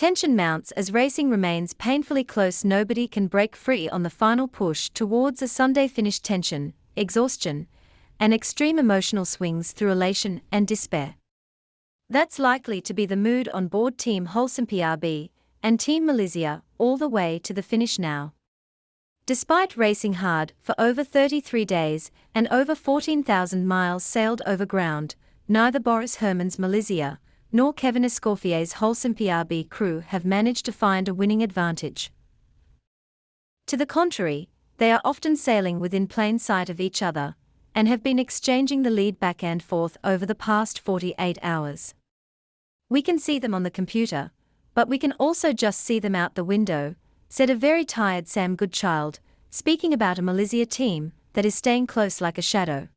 Tension mounts as racing remains painfully close. Nobody can break free on the final push towards a Sunday finish. Tension, exhaustion, and extreme emotional swings through elation and despair. That's likely to be the mood on board Team Wholesome PRB and Team Malizia all the way to the finish now. Despite racing hard for over 33 days and over 14,000 miles sailed over ground, neither Boris Herman's Malizia nor Kevin Escoffier's Wholesome PRB crew have managed to find a winning advantage. To the contrary, they are often sailing within plain sight of each other and have been exchanging the lead back and forth over the past 48 hours. We can see them on the computer, but we can also just see them out the window, said a very tired Sam Goodchild, speaking about a Malizia team that is staying close like a shadow.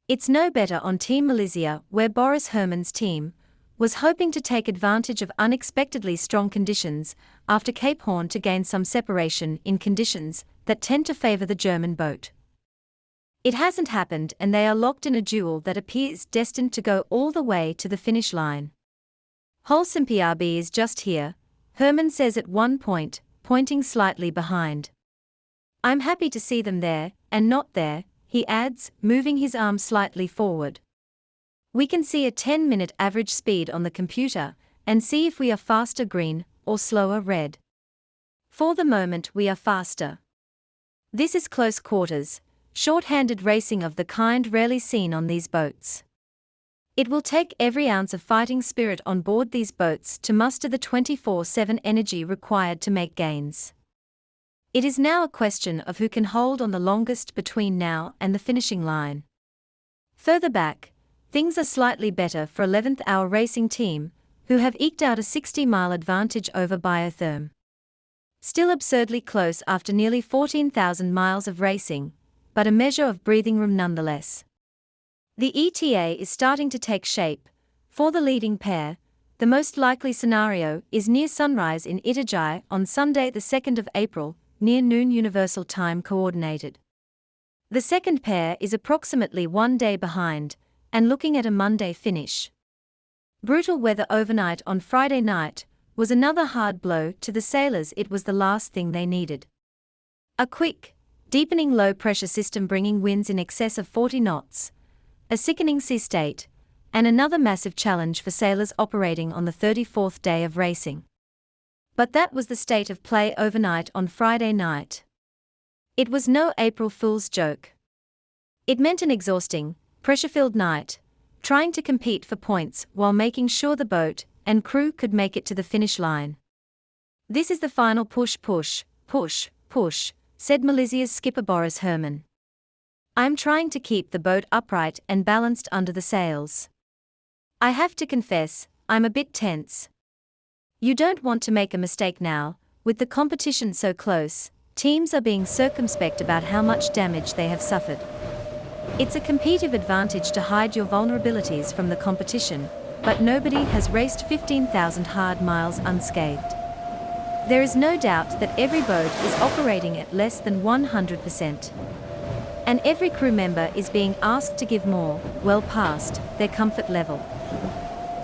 It's no better on Team Malizia, where Boris Herman's team was hoping to take advantage of unexpectedly strong conditions after Cape Horn to gain some separation in conditions that tend to favor the German boat. It hasn't happened, and they are locked in a duel that appears destined to go all the way to the finish line. Wholesome PRB is just here, Herman says at one point, pointing slightly behind. I'm happy to see them there, and not there, he adds, moving his arm slightly forward. We can see a 10-minute average speed on the computer, and see if we are faster green, or slower red. For the moment we are faster. This is close quarters, short-handed racing of the kind rarely seen on these boats. It will take every ounce of fighting spirit on board these boats to muster the 24/7 energy required to make gains. It is now a question of who can hold on the longest between now and the finishing line. Further back, things are slightly better for 11th Hour Racing Team, who have eked out a 60-mile advantage over Biotherm. Still absurdly close after nearly 14,000 miles of racing, but a measure of breathing room nonetheless. The ETA is starting to take shape. For the leading pair, the most likely scenario is near sunrise in Itajaï on Sunday the 2nd of April, near noon Universal Time Coordinated. The second pair is approximately 1 day behind, and looking at a Monday finish. Brutal weather overnight on Friday night was another hard blow to the sailors. It was the last thing they needed. A quick, deepening low-pressure system bringing winds in excess of 40 knots, a sickening sea state, and another massive challenge for sailors operating on the 34th day of racing. But that was the state of play overnight on Friday night. It was no April Fool's joke. It meant an exhausting, pressure-filled night, trying to compete for points while making sure the boat and crew could make it to the finish line. This is the final push, said Malizia's skipper Boris Herman. I'm trying to keep the boat upright and balanced under the sails. I have to confess, I'm a bit tense. You don't want to make a mistake now, with the competition so close. Teams are being circumspect about how much damage they have suffered. It's a competitive advantage to hide your vulnerabilities from the competition, but nobody has raced 15,000 hard miles unscathed. There is no doubt that every boat is operating at less than 100%. And every crew member is being asked to give more, well past their comfort level.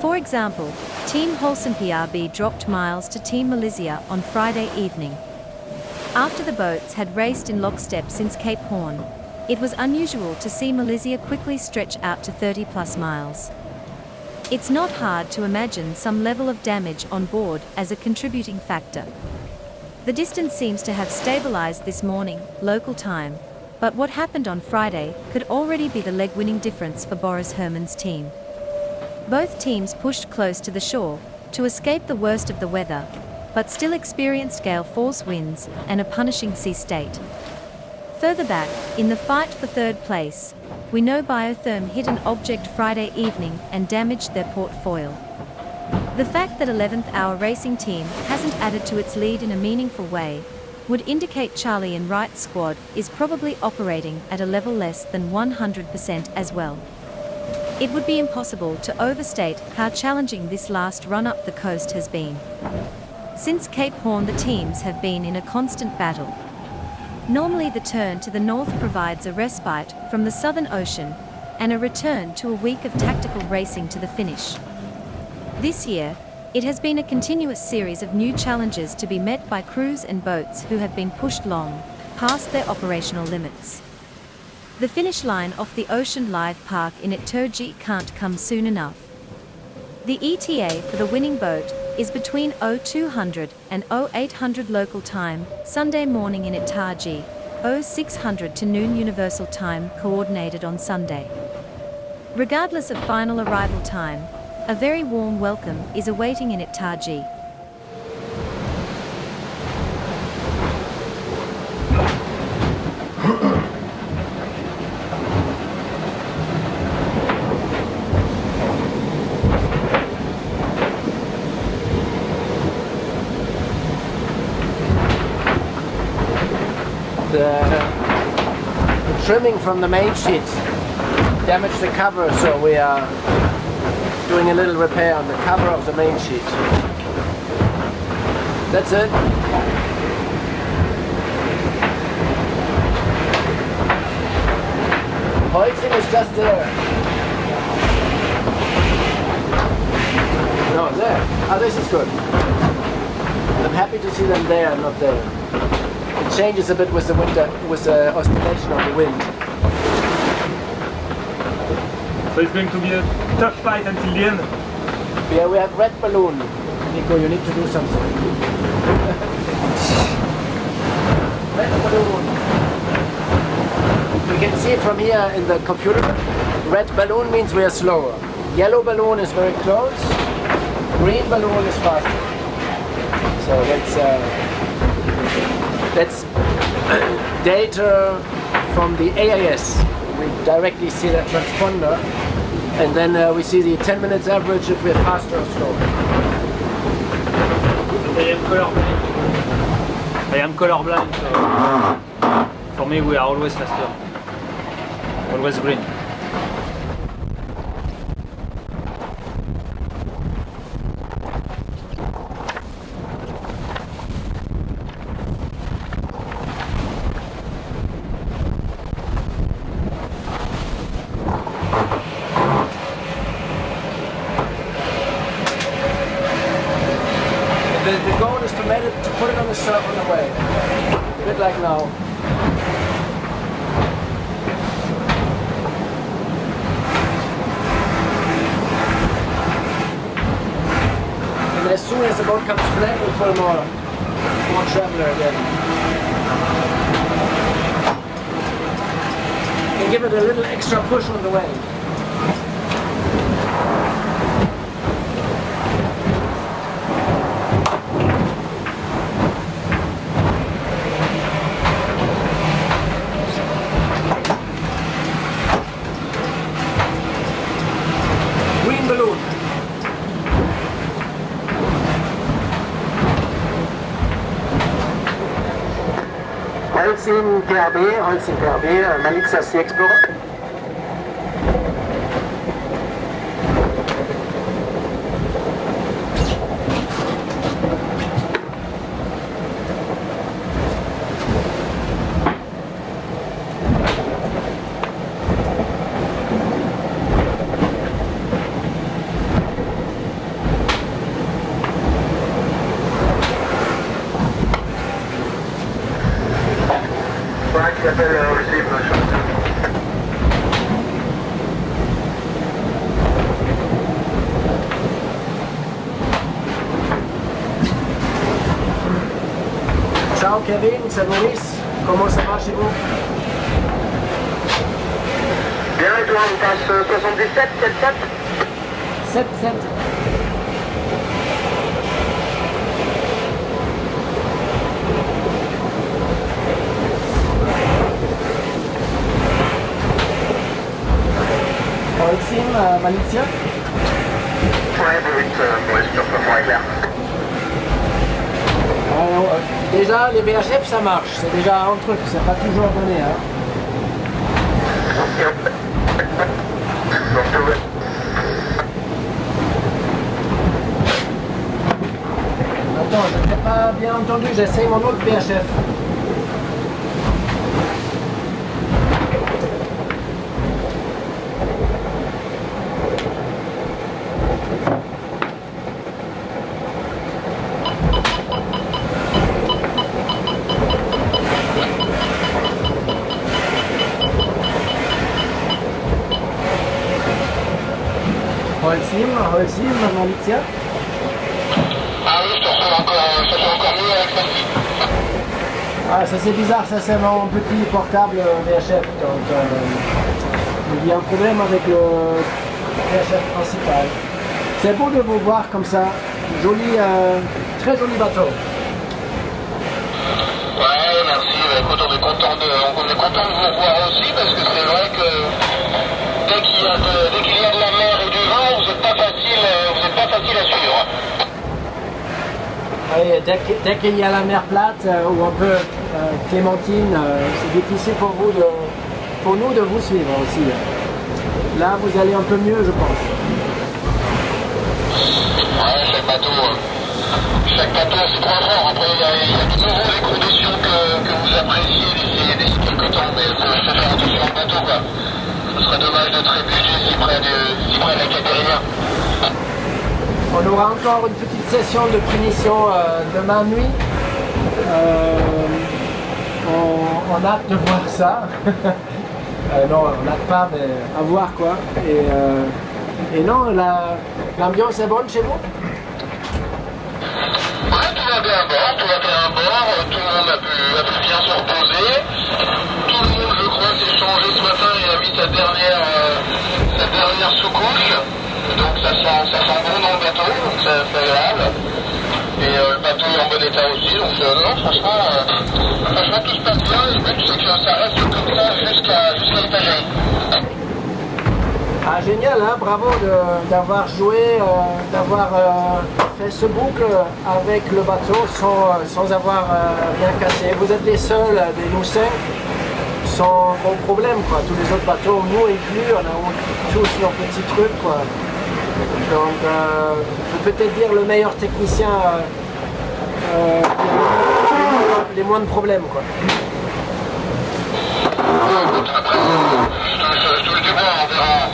For example, Team Wholesome PRB dropped miles to Team Malizia on Friday evening. After the boats had raced in lockstep since Cape Horn, it was unusual to see Malizia quickly stretch out to 30-plus miles. It's not hard to imagine some level of damage on board as a contributing factor. The distance seems to have stabilized this morning, local time, but what happened on Friday could already be the leg-winning difference for Boris Herman's team. Both teams pushed close to the shore to escape the worst of the weather, but still experienced gale force winds and a punishing sea state. Further back, in the fight for third place, we know Biotherm hit an object Friday evening and damaged their port foil. The fact that 11th Hour Racing Team hasn't added to its lead in a meaningful way would indicate Charlie and Wright's squad is probably operating at a level less than 100% as well. It would be impossible to overstate how challenging this last run up the coast has been. Since Cape Horn, the teams have been in a constant battle. Normally the turn to the north provides a respite from the Southern Ocean and a return to a week of tactical racing to the finish. This year, It has been a continuous series of new challenges to be met by crews and boats who have been pushed long past their operational limits. The finish line off the Ocean Live Park in Itajaï can't come soon enough. The ETA for the winning boat is between 0200 and 0800 local time, Sunday morning in Itajaï, 0600 to noon Universal Time coordinated on Sunday. Regardless of final arrival time, a very warm welcome is awaiting in Itajaï. The trimming from the main sheet damaged the cover, so we are doing a little repair on the cover of the main sheet. That's it. Hoisting is just there. No, there. Oh, this is good. I'm happy to see them there and not there. It changes a bit with the oscillation of the wind. So it's going to be a tough fight until the end? Yeah, we have red balloon. Nico, you need to do something. Red balloon. We can see it from here in the computer. Red balloon means we are slower. Yellow balloon is very close. Green balloon is faster. So that's data from the AIS. We directly see that transponder, and then we see the 10 minutes average if we're faster or slower. I am colorblind, so for me we are always faster. Always green. The goal is to put it on the surf on the way. A bit like now. And as soon as the boat comes flat, we'll pull more traveler again. And give it a little extra push on the way. Holcim PRB, Malizia Sea Explorer. Ciao Kevin, c'est Maurice. Comment ça va chez vous? Bien, et toi, on passe 77, 77 77. Holcim, Malizia. Ouais, brut, sur le mois hier. Alors, déjà, les VHF ça marche, c'est déjà un truc, c'est pas toujours donné. Hein. Attends, je n'ai pas bien entendu, j'essaye mon autre VHF. Holcim, Malizia. Ah oui, ça fait encore mieux avec celle-ci. Ah, ça c'est bizarre, ça c'est mon petit portable VHF. Donc il y a un problème avec le VHF principal. C'est beau de vous voir comme ça. Joli, très joli bateau. Ouais, merci. Écoute, on est content de vous voir aussi parce que c'est vrai que dès qu'il y a de la mer et du vent, vous n'êtes pas facile à suivre. Oui, dès qu'il y a la mer plate ou un peu clémentine, c'est difficile pour nous de vous suivre aussi. Là, vous allez un peu mieux, je pense. Ouais, chaque bateau c'est trop fort. Après, il y a de nouveau les conditions que vous appréciez d'ici quelques temps, mais il faut faire attention au bateau, quoi. Ce serait dommage de trébucher si près de la Caterina. On aura encore une petite session de punition demain nuit. On a hâte de voir ça. Non, on n'a pas, mais à voir quoi. Et non, l'ambiance est bonne chez vous? Ouais, tout va bien à bord, tout le monde a pu bien se reposer. Tout le monde, je crois, s'est changé ce matin, il a mis sa dernière sous-couche. Donc ça sent bon dans le bateau, donc c'est agréable. Et le bateau est en bon état aussi, donc non, franchement tout se passe bien. Le but c'est que ça reste comme ça jusqu'à Itajaï. Ah génial, hein, bravo d'avoir joué, d'avoir fait ce boucle avec le bateau sans avoir rien cassé. Vous êtes les seuls des nous cinq sans gros problème, quoi. Tous les autres bateaux, nous inclus, on a tous nos petits trucs, quoi. Donc je peux peut-être dire le meilleur technicien, les moins de problèmes, quoi. Je touche du bois, on verra.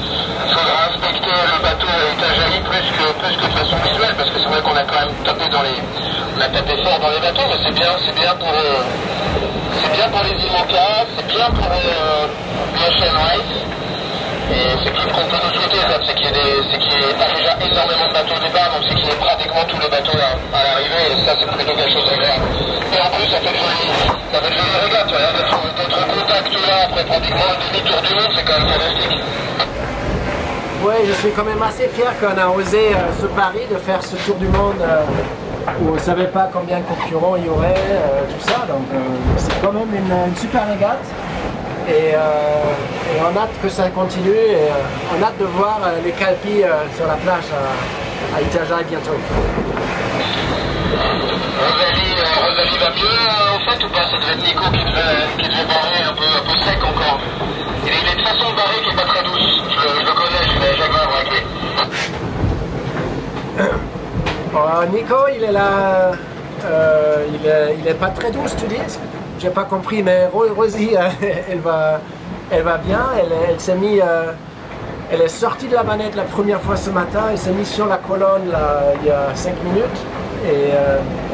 Il faudra inspecter le bateau à Itajaï plus que de façon visuelle, parce que c'est vrai qu'on a quand même tapé on a tapé fort dans les bateaux, mais c'est bien pour les IMOCA, c'est bien pour BHN Rice. Et c'est tout ce qu'on peut nous souhaiter, c'est qu'il y ait pas déjà énormément de bateaux au départ, donc c'est qu'il y ait pratiquement tous les bateaux à l'arrivée, et ça c'est plutôt quelque chose d'agréable. Et en plus ça fait de jolies régates, d'être en contact là après pratiquement un demi-tour du monde, c'est quand même fantastique. Oui, je suis quand même assez fier qu'on a osé ce pari de faire ce tour du monde où on ne savait pas combien de concurrents il y aurait, tout ça, donc c'est quand même une super régate. Et on a hâte que ça continue et on a hâte de voir les calpis sur la plage à Itajaï bientôt. Rosalie va mieux au fait ou pas? Ça devait être Nico qui devait barrer un peu sec encore. Il est de façon de barrer qui n'est pas très douce. Je le connais, je l'ai jamais avec lui. Nico, il est là, il est pas très douce, tu dis? J'ai pas compris, mais Rosie, elle va bien. Elle s'est mise, elle est sortie de la manette la première fois ce matin. Elle s'est mise sur la colonne là, il y a 5 minutes et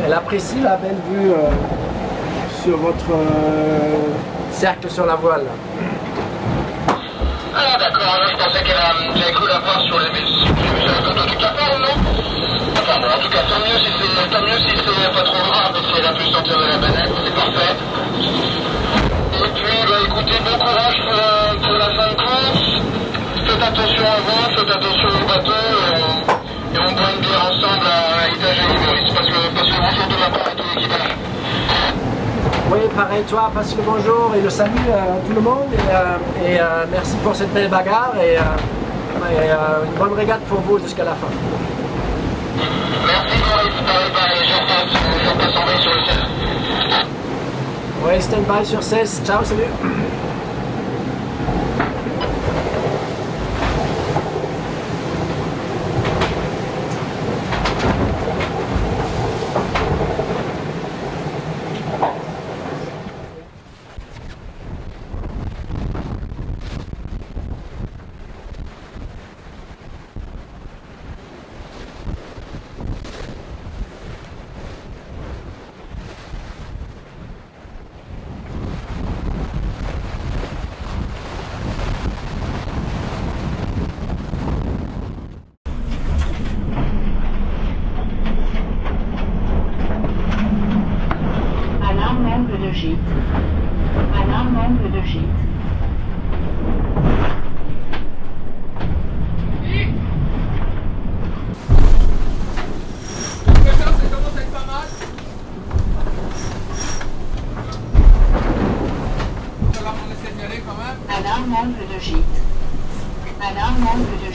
elle apprécie la belle vue sur votre cercle sur la voile. Ah d'accord, je pensais j'avais cru la voir sur les photos du capot, non? Enfin bon, en tout cas, tant mieux si c'est pas trop grave, et si elle a pu sortir de la manette, c'est parfait. Et puis, écoutez, bon courage pour la fin de course. Faites attention à vous, faites attention au bateau, et on boit une bière ensemble à Itajaï, parce que bonjour de ma part à tout l'équipage. Oui, pareil, toi, passe le bonjour et le salut à tout le monde et merci pour cette belle bagarre et une bonne régate pour vous jusqu'à la fin. Merci Boris, je repasse en veille sur le 16. Oui, stand-by sur 16, ciao, salut.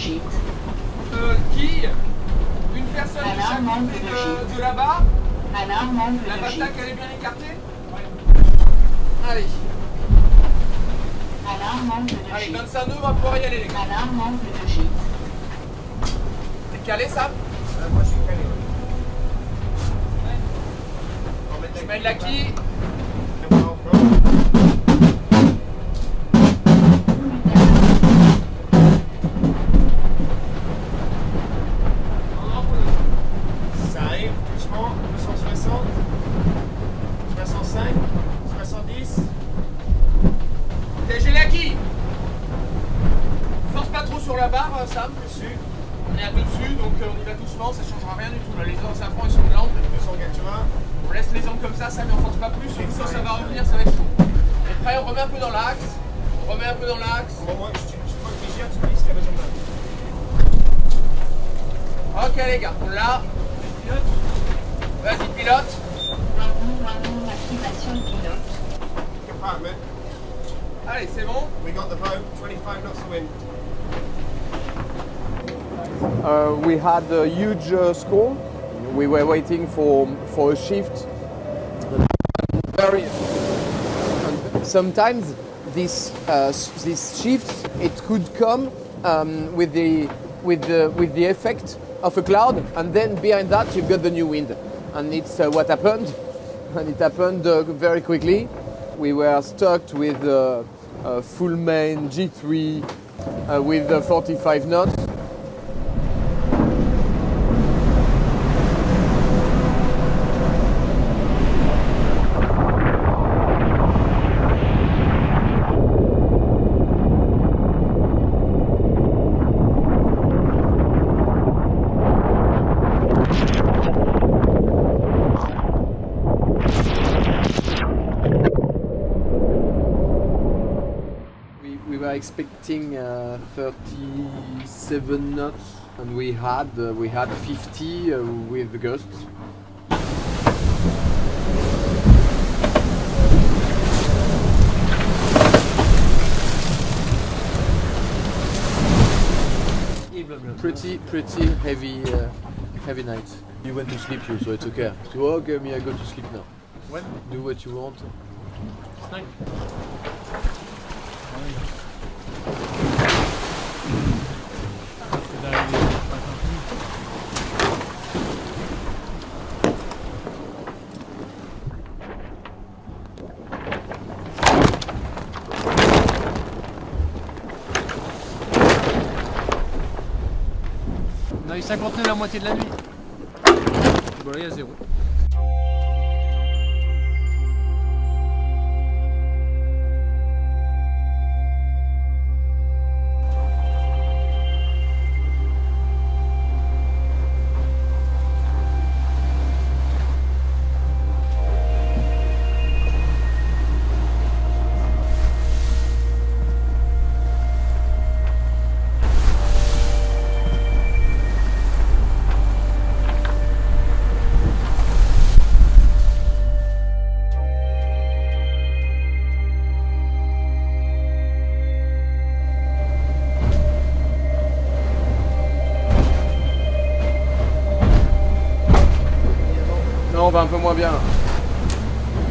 gîte. Qui une personne de chaque Alarme côté de gîte. de là-bas. Alarme La de gîte. bataille, elle est bien écartée. Allez, Alarme de allez, gîte. 25 nœuds, on va pouvoir y aller les gars. Alarme de gîte. T'es calé ça? Moi je suis calé. Je mets la quille. Ça arrive doucement, 260, 65, 70. J'ai la quille. Force pas trop sur la barre, Sam. Dessus, On est à deux dessus, donc on y va doucement, ça changera rien du tout. Là, les safrans ils sont de l'angle. 280. On laisse les angles comme ça mais on force pas plus, surtout quand ça va revenir, ça va être chaud. Et après, on remet un peu dans l'axe. On remet un peu dans l'axe. Bon, moi je crois que les gères, tu me dis ce qu'il y a besoin de. Ok les gars, on l'a. Vas-y, pilote. Activation pilote. Compartment. Allez, c'est bon. We got the boat, 25 knots of wind. We had a huge squall. We were waiting for a shift. And sometimes this shift it could come with the effect of a cloud, and then behind that you've got the new wind, and it's what happened, and it happened very quickly. We were stuck with a full main G3 with 45 knots. We were expecting 37 knots, and we had 50 with the gusts. Pretty heavy night. You went to sleep, so it's okay. So okay, me I go to sleep now. When? Do what you want. Tonight. On a eu 50 nœuds la moitié de la nuit. Bon là il y a 0. Non, on va un peu moins bien.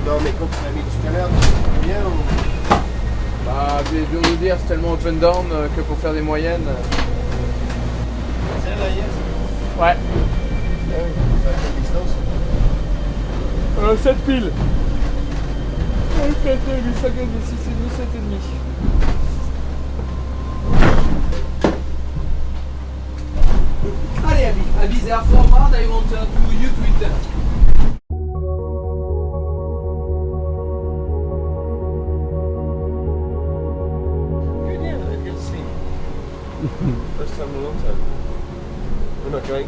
Non, mais quand tu l'as mis tout à l'heure, bien ou. Bah, j'ai dû nous dire, c'est tellement open down que pour faire des moyennes. C'est là hier. Ouais. Ça a quelle distance? 7 piles. 4, 8, 5, 6, 7 et demi. Allez, Abby, they are forward, I want you to hit them. Good, yeah, good to sleep. First time in a long time. We're not going.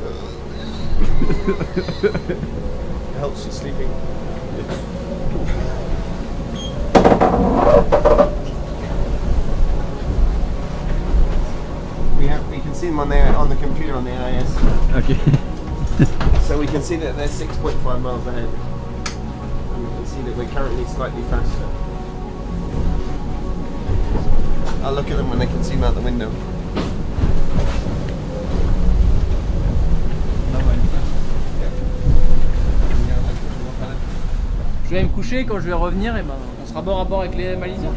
It helps you sleeping. We can see them on there on the computer on the AIS. Ok. So we can see that they're 6.5 miles ahead. And we can see that we're currently slightly faster. I'll look at them when they can see them out the window. je vais aller me coucher, quand je vais revenir, et ben, on sera bord à bord avec les Malaisiens.